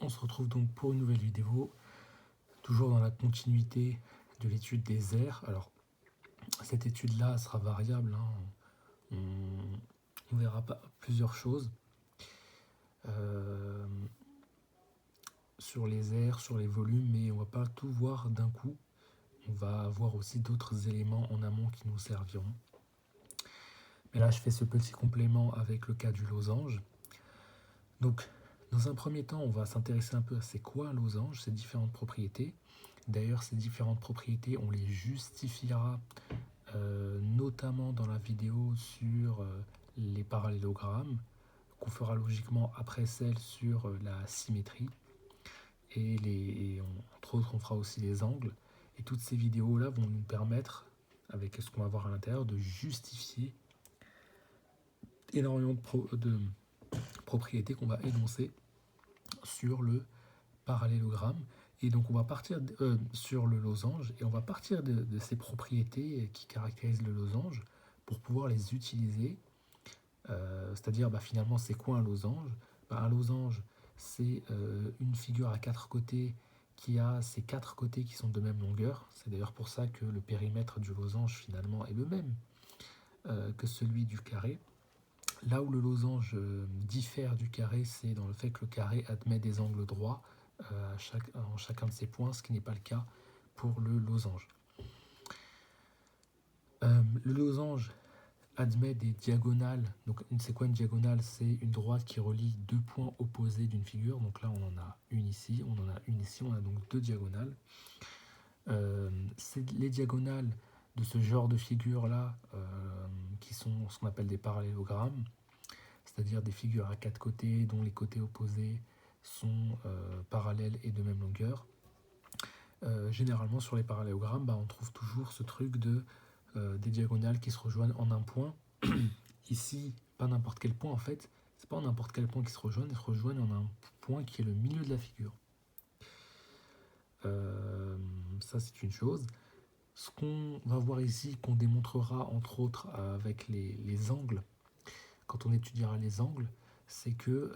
On se retrouve donc pour une nouvelle vidéo, toujours dans la continuité de l'étude des aires. Alors, cette étude-là sera variable, hein. On verra pas plusieurs choses sur les aires, sur les volumes, mais on va pas tout voir d'un coup. On va avoir aussi d'autres éléments en amont qui nous serviront. Mais là, je fais ce petit complément avec le cas du losange. Donc, dans un premier temps, on va s'intéresser un peu à c'est quoi un losange, ses différentes propriétés. D'ailleurs, ces différentes propriétés, on les justifiera notamment dans la vidéo sur les parallélogrammes, qu'on fera logiquement après celle sur la symétrie. Et entre autres, on fera aussi les angles. Et toutes ces vidéos-là vont nous permettre, avec ce qu'on va voir à l'intérieur, de justifier énormément de propriétés qu'on va énoncer sur le parallélogramme. Et donc on va partir sur le losange et on va partir de ces propriétés qui caractérisent le losange pour pouvoir les utiliser. C'est-à-dire finalement c'est quoi un losange? Un losange c'est une figure à 4 côtés qui a ces 4 côtés qui sont de même longueur. C'est d'ailleurs pour ça que le périmètre du losange finalement est le même que celui du carré. Là où le losange diffère du carré, c'est dans le fait que le carré admet des angles droits en chacun de ses points, ce qui n'est pas le cas pour le losange. Le losange admet des diagonales. Donc, c'est quoi une diagonale? C'est une droite qui relie deux points opposés d'une figure. Donc là, on en a une ici, on en a une ici, on a donc deux diagonales. C'est les diagonales de ce genre de figures-là qui sont ce qu'on appelle des parallélogrammes, c'est-à-dire des figures à 4 côtés dont les côtés opposés sont parallèles et de même longueur. Généralement sur les parallélogrammes, on trouve toujours ce truc des diagonales qui se rejoignent en un point. Ici, pas n'importe quel point en fait, c'est pas en n'importe quel point qui se rejoignent, elles se rejoignent en un point qui est le milieu de la figure. Ça c'est une chose. Ce qu'on va voir ici, qu'on démontrera entre autres avec les angles, quand on étudiera les angles, c'est que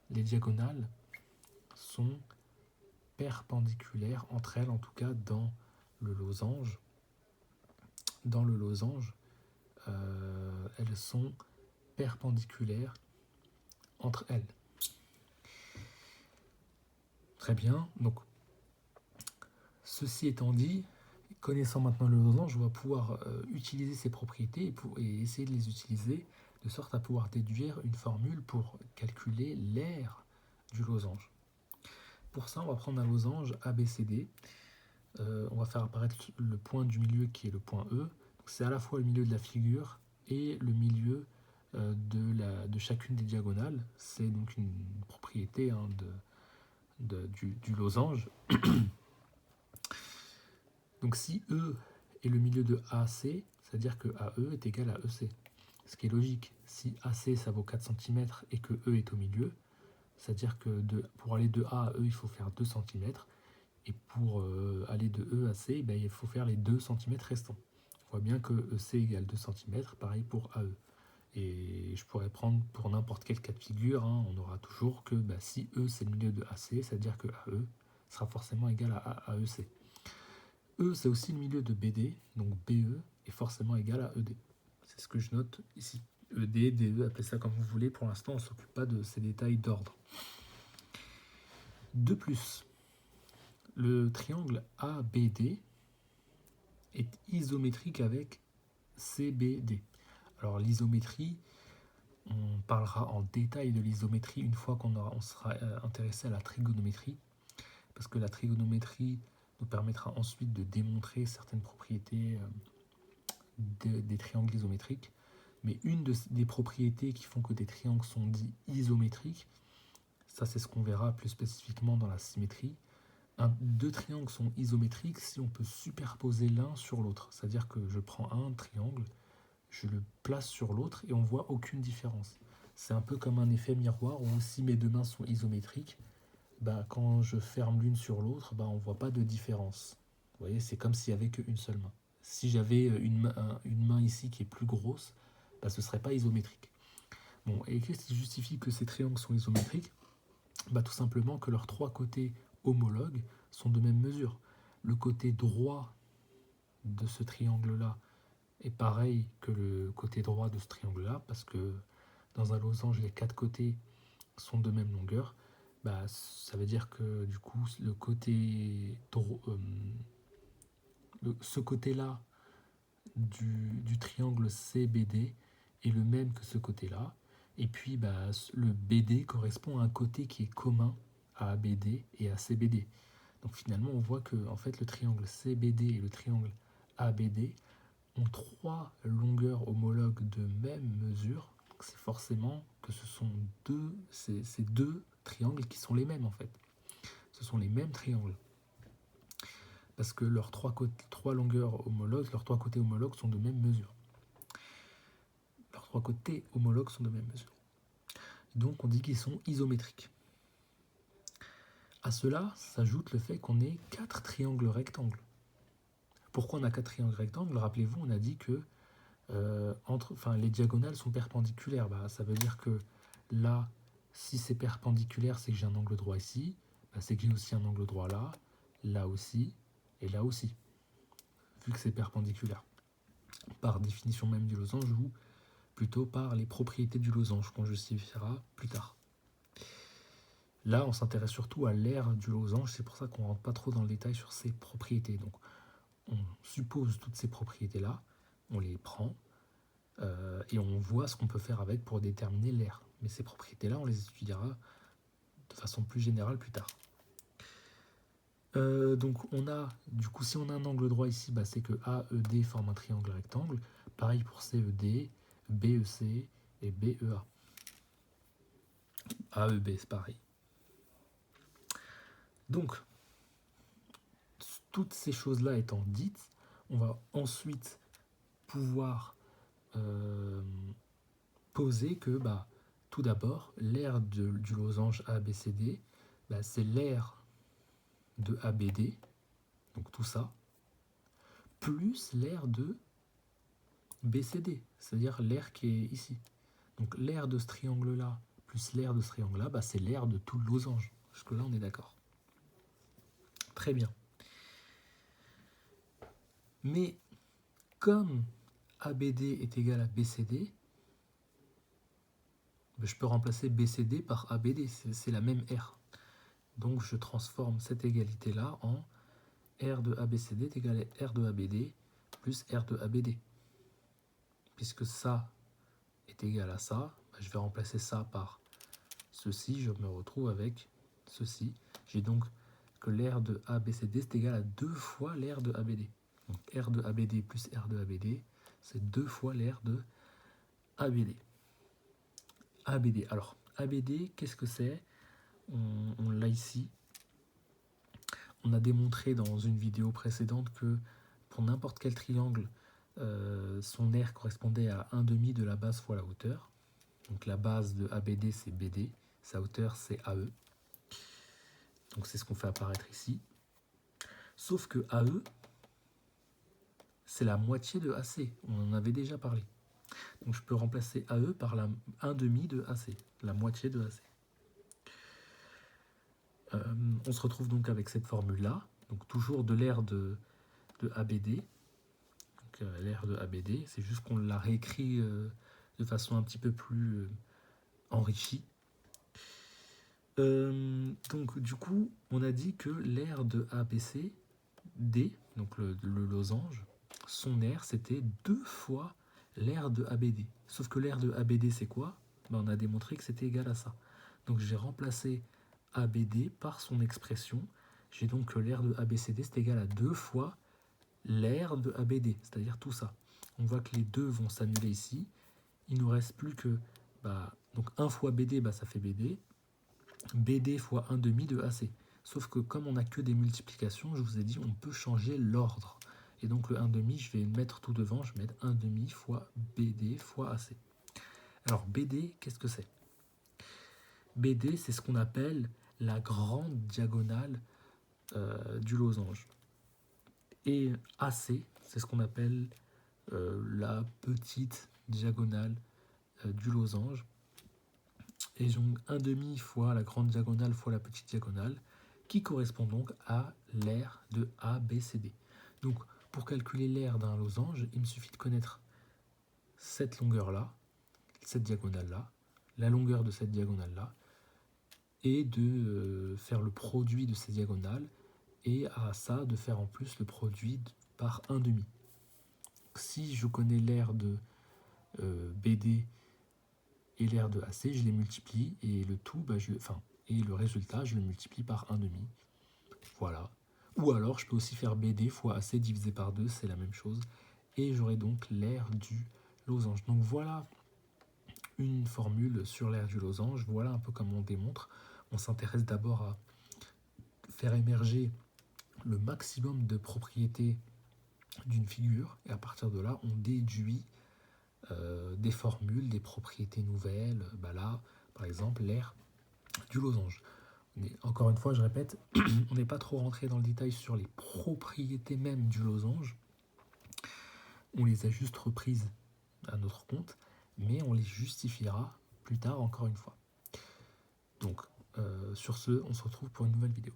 les diagonales sont perpendiculaires entre elles, en tout cas dans le losange. Dans le losange, elles sont perpendiculaires entre elles. Très bien, donc ceci étant dit, connaissant maintenant le losange, on va pouvoir utiliser ces propriétés et essayer de les utiliser de sorte à pouvoir déduire une formule pour calculer l'aire du losange. Pour ça, on va prendre un losange ABCD. On va faire apparaître le point du milieu qui est le point E. C'est à la fois le milieu de la figure et le milieu de chacune des diagonales. C'est donc une propriété du losange. Donc si E est le milieu de AC, c'est-à-dire que AE est égal à EC. Ce qui est logique. Si AC ça vaut 4 cm et que E est au milieu, c'est-à-dire que pour aller de A à E, il faut faire 2 cm. Et pour aller de E à C, il faut faire les 2 cm restants. On voit bien que EC égale 2 cm, pareil pour AE. Et je pourrais prendre pour n'importe quel cas de figure, on aura toujours que si E c'est le milieu de AC, c'est-à-dire que AE sera forcément égal à EC. E c'est aussi le milieu de BD, donc BE est forcément égal à ED. C'est ce que je note ici. ED, DE, appelez ça comme vous voulez, pour l'instant on ne s'occupe pas de ces détails d'ordre. De plus, le triangle ABD est isométrique avec CBD. Alors l'isométrie, on parlera en détail de l'isométrie une fois on sera intéressé à la trigonométrie, parce que la trigonométrie nous permettra ensuite de démontrer certaines propriétés des triangles isométriques. Mais une des propriétés qui font que des triangles sont dits isométriques, ça c'est ce qu'on verra plus spécifiquement dans la symétrie. Deux triangles sont isométriques si on peut superposer l'un sur l'autre. C'est-à-dire que je prends un triangle, je le place sur l'autre et on voit aucune différence. C'est un peu comme un effet miroir où si mes deux mains sont isométriques, quand je ferme l'une sur l'autre, on ne voit pas de différence. Vous voyez, c'est comme s'il n'y avait qu'une seule main. Si j'avais une main ici qui est plus grosse, ce ne serait pas isométrique. Bon, et qu'est-ce qui justifie que ces triangles sont isométriques? Tout simplement que leurs trois côtés homologues sont de même mesure. Le côté droit de ce triangle-là est pareil que le côté droit de ce triangle-là, parce que dans un losange, les quatre côtés sont de même longueur. Ça veut dire que du coup, ce côté-là du triangle CBD est le même que ce côté-là. Et puis le BD correspond à un côté qui est commun à ABD et à CBD. Donc finalement, on voit que en fait, le triangle CBD et le triangle ABD ont trois longueurs homologues de même mesure. C'est forcément que ce sont ces deux triangles qui sont les mêmes en fait. Ce sont les mêmes triangles. Parce que leurs trois longueurs homologues, leurs trois côtés homologues sont de même mesure. Leurs trois côtés homologues sont de même mesure. Donc on dit qu'ils sont isométriques. À cela s'ajoute le fait qu'on ait quatre triangles rectangles. Pourquoi on a quatre triangles rectangles? Rappelez-vous, on a dit que les diagonales sont perpendiculaires. Ça veut dire que là, si c'est perpendiculaire, c'est que j'ai un angle droit ici. C'est que j'ai aussi un angle droit là aussi, et là aussi, vu que c'est perpendiculaire. Par définition même du losange, ou plutôt par les propriétés du losange, qu'on justifiera plus tard. Là, on s'intéresse surtout à l'aire du losange, c'est pour ça qu'on ne rentre pas trop dans le détail sur ses propriétés. Donc, on suppose toutes ces propriétés-là, on les prend, et on voit ce qu'on peut faire avec pour déterminer l'aire. Mais ces propriétés-là, on les étudiera de façon plus générale plus tard. Donc on a, du coup, si on a un angle droit ici, c'est que AED forme un triangle rectangle. Pareil pour CED, BEC et BEA. AEB, c'est pareil. Donc, toutes ces choses-là étant dites, on va ensuite pouvoir poser que, tout d'abord, l'aire du losange ABCD, c'est l'aire de ABD, donc tout ça, plus l'aire de BCD, c'est-à-dire l'aire qui est ici. Donc l'aire de ce triangle-là plus l'aire de ce triangle-là, c'est l'aire de tout le losange. Jusque-là, on est d'accord. Très bien. Mais comme ABD est égal à BCD, je peux remplacer BCD par ABD, c'est la même aire. Donc je transforme cette égalité-là en R de ABCD est égal à R de ABD plus R de ABD. Puisque ça est égal à ça, je vais remplacer ça par ceci, je me retrouve avec ceci. J'ai donc que l'aire de ABCD est égal à 2 fois l'aire de ABD. Donc R de ABD plus R de ABD, c'est 2 fois l'aire de ABD. ABD. Alors, ABD, qu'est-ce que c'est? On l'a ici. On a démontré dans une vidéo précédente que pour n'importe quel triangle, son aire correspondait à 1/2 de la base fois la hauteur. Donc la base de ABD, c'est BD. Sa hauteur, c'est AE. Donc c'est ce qu'on fait apparaître ici. Sauf que AE, c'est la moitié de AC. On en avait déjà parlé. Donc je peux remplacer AE par la 1/2 de AC, la moitié de AC. On se retrouve donc avec cette formule-là, donc toujours de l'aire de ABD. Donc l'aire de ABD, c'est juste qu'on l'a réécrit de façon un petit peu plus enrichie. Donc du coup, on a dit que l'aire de ABCD, donc le losange, son aire, c'était 2 fois l'aire de ABD. Sauf que l'aire de ABD, c'est quoi? On a démontré que c'était égal à ça. Donc j'ai remplacé ABD par son expression. J'ai donc que l'aire de ABCD, c'est égal à 2 fois l'aire de ABD, c'est-à-dire tout ça. On voit que les deux vont s'annuler ici. Il ne nous reste plus que donc 1 fois BD, ça fait BD. BD fois 1/2 de AC. Sauf que comme on n'a que des multiplications, je vous ai dit on peut changer l'ordre. Et donc le 1/2, je vais le mettre tout devant, je vais mettre 1/2 fois BD fois AC. Alors BD, qu'est-ce que c'est? BD, c'est ce qu'on appelle la grande diagonale du losange. Et AC, c'est ce qu'on appelle la petite diagonale du losange. Et donc 1 demi fois la grande diagonale fois la petite diagonale, qui correspond donc à l'aire de ABCD. Donc pour calculer l'aire d'un losange, il me suffit de connaître cette longueur-là, cette diagonale-là, la longueur de cette diagonale-là, et de faire le produit de ces diagonales, et à ça de faire en plus le produit par 1 demi. Si je connais l'aire de BD et l'aire de AC, je les multiplie, et le tout, et le résultat, je le multiplie par 1 demi. Voilà. Ou alors, je peux aussi faire BD fois AC divisé par 2, c'est la même chose. Et j'aurai donc l'aire du losange. Donc voilà une formule sur l'aire du losange. Voilà un peu comme on démontre. On s'intéresse d'abord à faire émerger le maximum de propriétés d'une figure. Et à partir de là, on déduit des formules, des propriétés nouvelles. Là, par exemple, l'aire du losange. Encore une fois, je répète, on n'est pas trop rentré dans le détail sur les propriétés même du losange. On les a juste reprises à notre compte, mais on les justifiera plus tard encore une fois. Donc, sur ce, on se retrouve pour une nouvelle vidéo.